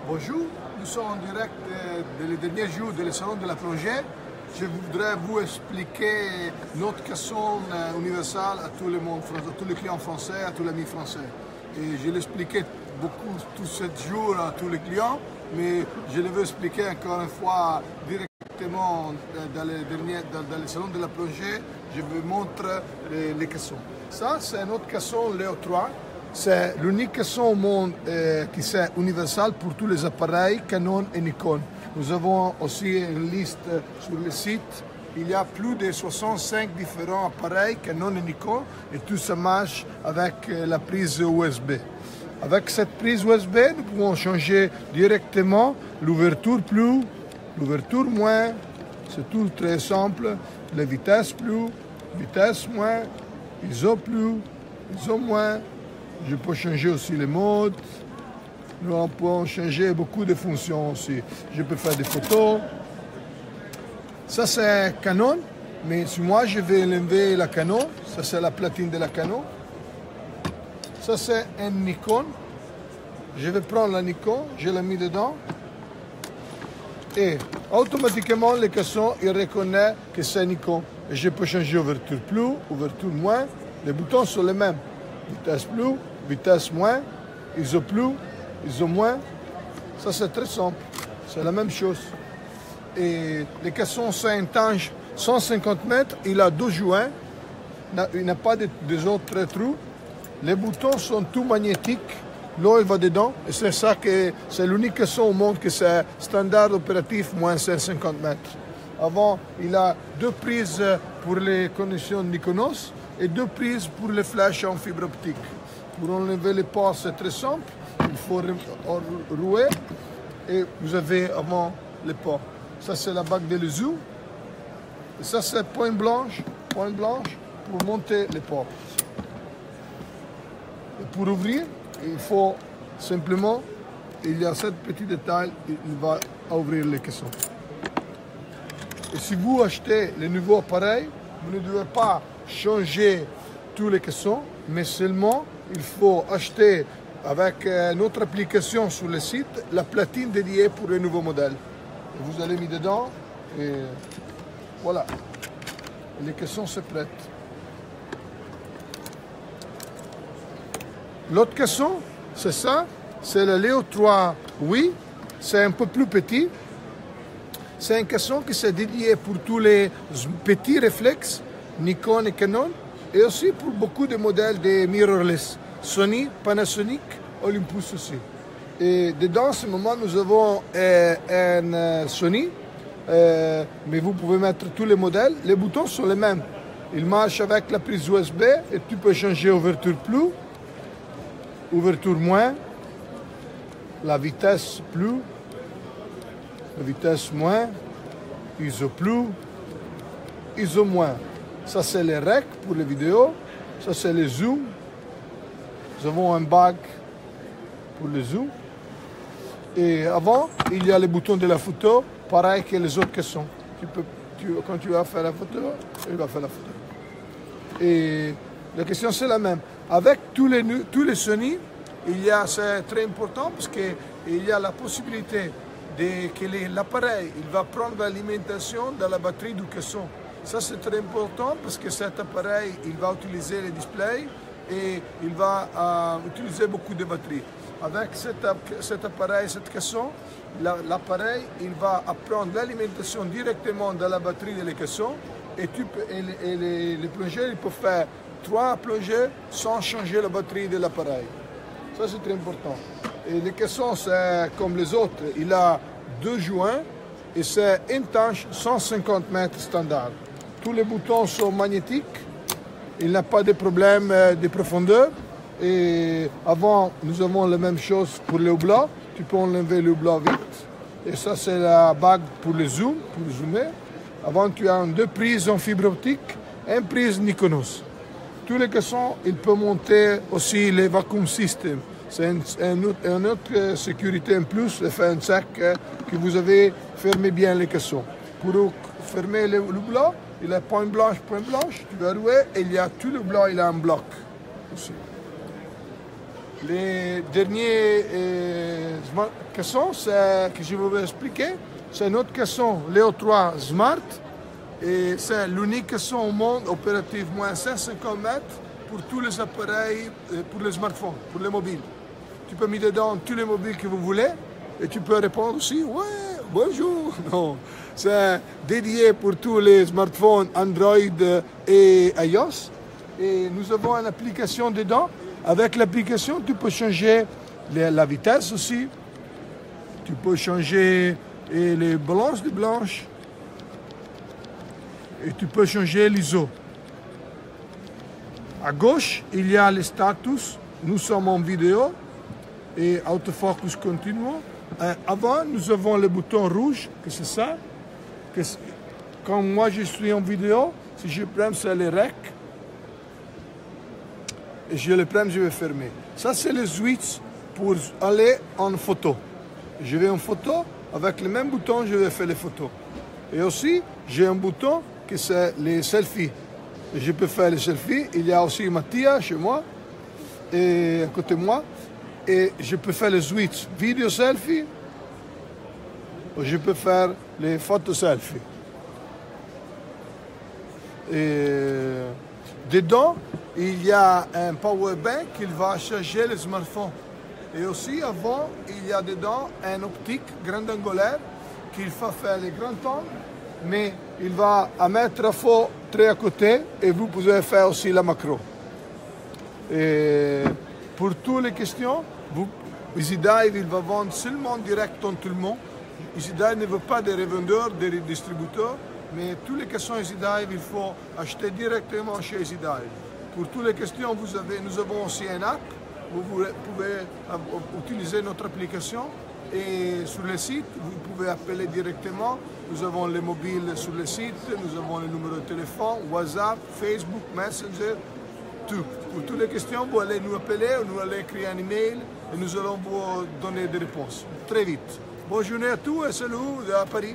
Bonjour, nous sommes en direct le dernier jour du salon de la plongée. Je voudrais vous expliquer notre caisson universelle à tout le monde, à tous les clients français, à tous les amis français. Et je l'ai expliqué beaucoup tous ces jours à tous les clients, mais je le veux expliquer encore une fois directement dans le salon de la plongée. Je vous montre les caissons. Ça, c'est notre caisson Leo 3. C'est l'unique caisson au monde qui est universal pour tous les appareils Canon et Nikon. Nous avons aussi une liste sur le site. Il y a plus de 65 différents appareils Canon et Nikon et tout ça marche avec la prise USB. Avec cette prise USB, nous pouvons changer directement l'ouverture plus, l'ouverture moins. C'est tout très simple. La vitesse plus, vitesse moins, ISO plus, ISO moins. Je peux changer aussi les modes. Nous pouvons changer beaucoup de fonctions aussi. Je peux faire des photos. Ça c'est Canon, mais si moi je vais enlever la Canon, ça c'est la platine de la Canon. Ça c'est un Nikon. Je vais prendre la Nikon, je l'ai mis dedans. Et automatiquement le caisson il reconnaît que c'est Nikon. Et je peux changer ouverture plus, ouverture moins. Les boutons sont les mêmes. Vitesse plus, vitesse moins, ISO plus, ISO moins. Ça c'est très simple, c'est la même chose. Et les caissons c'est un tange 150 mètres, il a 2 joints, il n'a pas des autres trous. Les boutons sont tout magnétiques, l'eau va dedans. Et c'est ça que c'est l'unique caisson au monde que c'est standard opératif moins 150 mètres. Avant, il a 2 prises pour les connexions Nikonos et 2 prises pour les flèches en fibre optique. Pour enlever les ports, c'est très simple. Il faut rouer et vous avez avant les ports. Ça, c'est la bague de l'ESU. Et ça, c'est point blanche pour monter les ports. Et pour ouvrir, il faut simplement, il y a ce petit détail, il va ouvrir les caissons. Et si vous achetez les nouveaux appareils, vous ne devez pas changer tous les caissons, mais seulement il faut acheter avec notre application sur le site la platine dédiée pour les nouveaux modèles. Et vous allez mettre dedans et voilà. Et les caissons sont prêtes. L'autre caisson, c'est ça, c'est le Leo 3. Oui, c'est un peu plus petit. C'est un caisson qui s'est dédié pour tous les petits réflexes Nikon et Canon, et aussi pour beaucoup de modèles de mirrorless, Sony, Panasonic, Olympus aussi. Et dedans, en ce moment, nous avons un Sony, mais vous pouvez mettre tous les modèles. Les boutons sont les mêmes. Ils marchent avec la prise USB et tu peux changer ouverture plus, ouverture moins, la vitesse plus, la vitesse moins, ISO plus, ISO moins. Ça, c'est les rec pour les vidéos. Ça, c'est les zooms. Nous avons un bag pour les zooms. Et avant, il y a les boutons de la photo, pareil que les autres caissons. Quand tu vas faire la photo, il va faire la photo. Et la question, c'est la même. Avec tous les Sony, c'est très important parce qu'il y a la possibilité que l'appareil va prendre l'alimentation de la batterie du caisson. Ça, c'est très important parce que cet appareil, il va utiliser les displays et il va utiliser beaucoup de batterie. Avec cet appareil, cette caisson, l'appareil, il va prendre l'alimentation directement de la batterie de la caisson et les plongeurs, ils peuvent faire 3 plongées sans changer la batterie de l'appareil. Ça, c'est très important. Et les caissons, c'est comme les autres, il a 2 joints et c'est un tange 150 mètres standard. Tous les boutons sont magnétiques, il n'y a pas de problème de profondeur. Et avant, nous avons la même chose pour le houblard. Tu peux enlever le houblard vite. Et ça, c'est la bague pour le zoom, pour zoomer. Avant, tu as 2 prises en fibre optique et une prise Nikonos. Tous les caissons, ils peuvent monter aussi les vacuum system. C'est une autre sécurité en plus, de faire un sac que vous avez fermé bien les caissons. Pour fermer le houblard, il y a point blanche, tu vas rouler, et il y a tout le blanc, il a un bloc aussi. les derniers caissons que je vais vous expliquer. C'est notre caisson Leo 3 Smart et c'est l'unique caisson au monde opératif moins 150 mètres pour tous les appareils, pour les smartphones, pour les mobiles. Tu peux mettre dedans tous les mobiles que vous voulez et tu peux répondre aussi « Ouais, bonjour ». Non, c'est dédié pour tous les smartphones Android et iOS. Et nous avons une application dedans. Avec l'application, tu peux changer la vitesse aussi. Tu peux changer les balances de blanche. Et tu peux changer l'ISO. À gauche, il y a le status. Nous sommes en vidéo et autofocus continu. Avant, nous avons le bouton rouge, que c'est ça. Quand moi je suis en vidéo, si je prends c'est le REC. Et je le prends, je vais fermer. Ça, c'est le switch pour aller en photo. Je vais en photo, avec le même bouton, je vais faire les photos. Et aussi, j'ai un bouton que c'est les selfies. Et je peux faire les selfies. Il y a aussi Mathias chez moi, et à côté de moi. Et je peux faire le switch vidéo selfie, ou je peux faire les photos selfie. Et dedans, il y a un power bank qui va charger le smartphone. Et aussi, avant, il y a dedans un optique grand angulaire qui va faire les grands angles, mais il va mettre à faux très à côté et vous pouvez faire aussi la macro. Et pour toutes les questions, EasyDive, il va vendre seulement direct dans tout le monde. EasyDive ne veut pas des revendeurs, des distributeurs, mais toutes les questions EasyDive, il faut acheter directement chez EasyDive. Pour toutes les questions, nous avons aussi une app. Vous pouvez utiliser notre application et sur le site, vous pouvez appeler directement. Nous avons les mobiles sur le site, nous avons le numéro de téléphone, WhatsApp, Facebook, Messenger, tout. Pour toutes les questions, vous allez nous appeler ou nous allez écrire un email et nous allons vous donner des réponses très vite. Bonne journée à tous et salut à Paris.